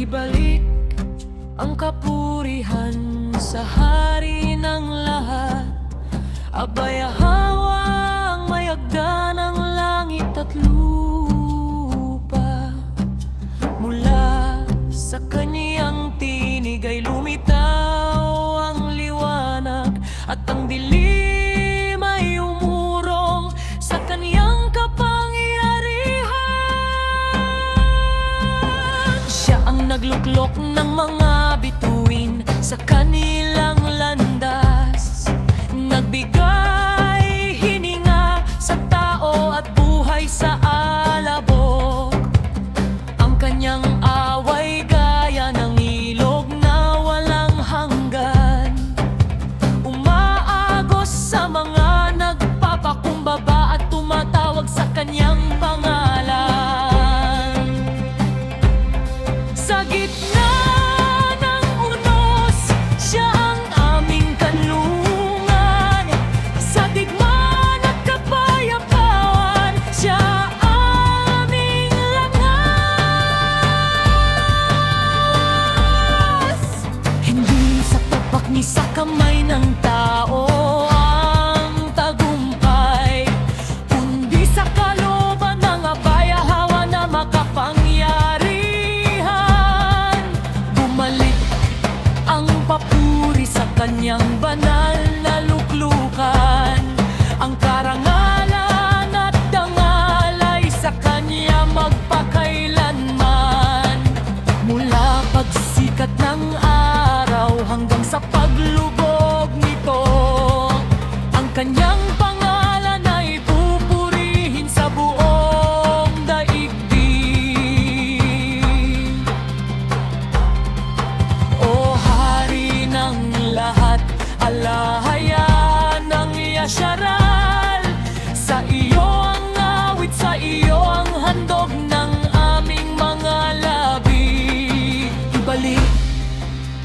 Ibalik ang kapurihan sa hari ng lahat. Abayahawang mayagda ng langit at lupa. Mula sa kaniyang tinig ay lumitaw ang liwanag, at ang dilim ay umurong sa kaniyang kapangyarihan. Siya ang nagluklok ng mga bituin sa kanilang landas, nagbigay hininga sa tao at buhay sa alabok. Ang kanyang away gaya ng ilog na walang hanggan, umaagos sa mga nagpapakumbaba at tumatawag sa kanyang pangalan. Sa gitna ng unos, siya ang aming kanlungan. Sa digmaan at kapayapaan, siya aming langas. Hindi sa tapak ni sa kamay ng tao ang tagumpay, kundi sa kalooban ng abayahawa na makapangyarihan. Bumalik ang papuri sa kanyang banal na luklukan. Ang karangalan at dangal ay sa kanya magpakailanman. Mula pagsikat ng araw hanggang sa paglubog nito, ang kanyang pangalan ay pupurihin sa buong daigdig. O Hari ng lahat, alahayan ng Yasharal, sa iyo ang awit, sa iyo ang handog ng aming mga labi. Ibalik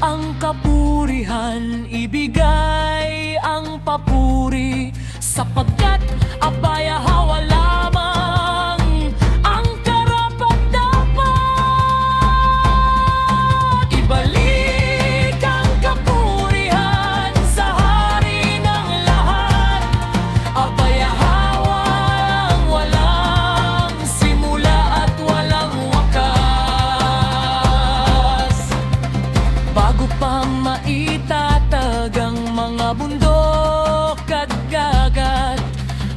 ang kapurihan, ibigay ang papuri, sapagkat abayahawa lamang ang karapat-dapat. Ibalik ang kapurihan sa hari ng lahat. Abayahawa ang walang simula at walang wakas. Bago pa maitatag ang mga bundok at dagat,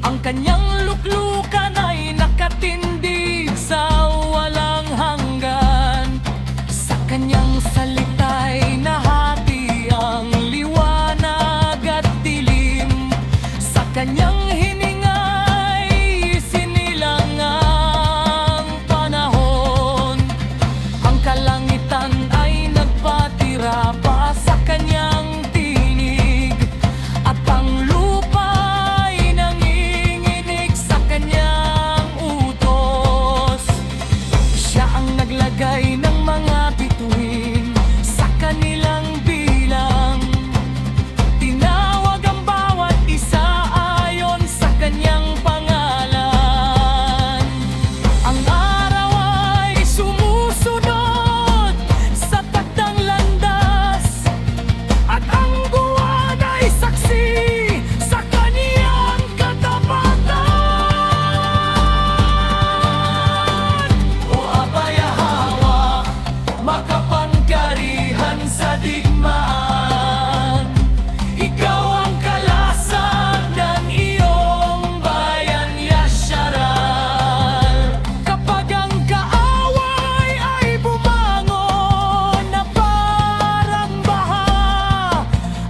ang kanyang luklukan ay nakatindig sa walang hanggan. Sa kanyang salita'y nahati ang liwanag at dilim. Sa kanyang hininga'y sinilang ang panahon. Ang kalangitan ay nagpatira pa sa kanyang tinig, at ang lupa'y nanginginig sa kanyang utos. Siya ang naglagay ng mga bituin sa kanilang bilang, tinawag ang bawat isa ayon sa kanyang pangalan. Ang araw ay sumusunod sa takdang landas, at ang buwan ay saksi sa kaniyang katapatan. O abayahawa, makapangyarihan sa digmaan, ikaw ang kalasag ng iyong bayan, Yasharal. Kapag ang kaaway ay bumangon na parang baha,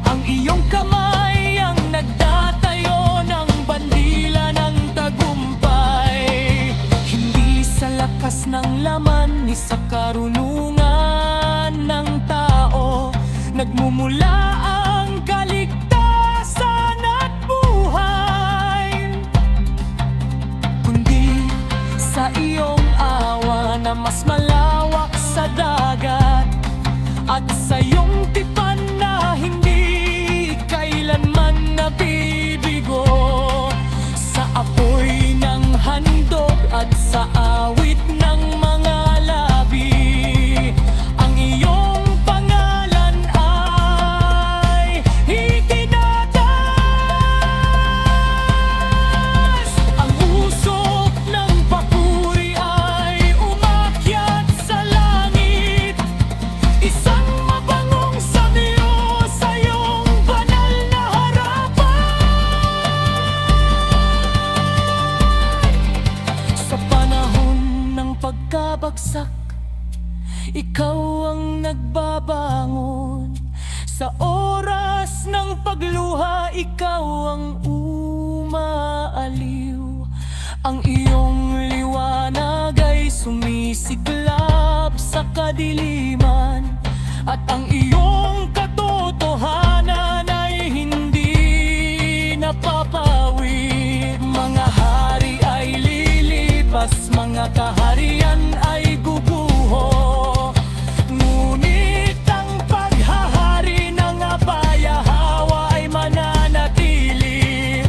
ang iyong kamay ang nagtatayo ng bandila ng tagumpay. Hindi sa lakas ng laman ni sa karunungan ng tao nagmumula ang kaligtasan at buhay, kundi sa iyong awa na mas malawak sa dagat, at sa iyong tipan na hindi kailanman nabibigo. Sa apoy ng handog at sa awit ng mga labi, wasak, ikaw ang nagbabangon. Sa oras ng pagluha, ikaw ang umaaliw. Ang iyong liwanag ay sumisiklab sa kadiliman, at ang iyong katotohanan ay hindi napapawi. Mga hari ay lilipas, mga kaharian ay guguho, ngunit ang paghahari ng Abayahawa ay mananatili.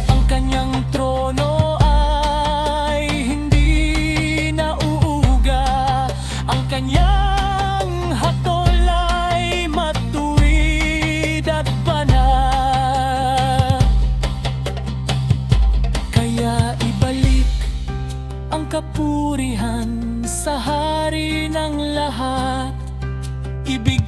Ang kanyang trono ay hindi nauuga, ang kanyang hatol ay matuwid at banal. Kaya ibalik ang kapurihan sa hari ng lahat, ibigay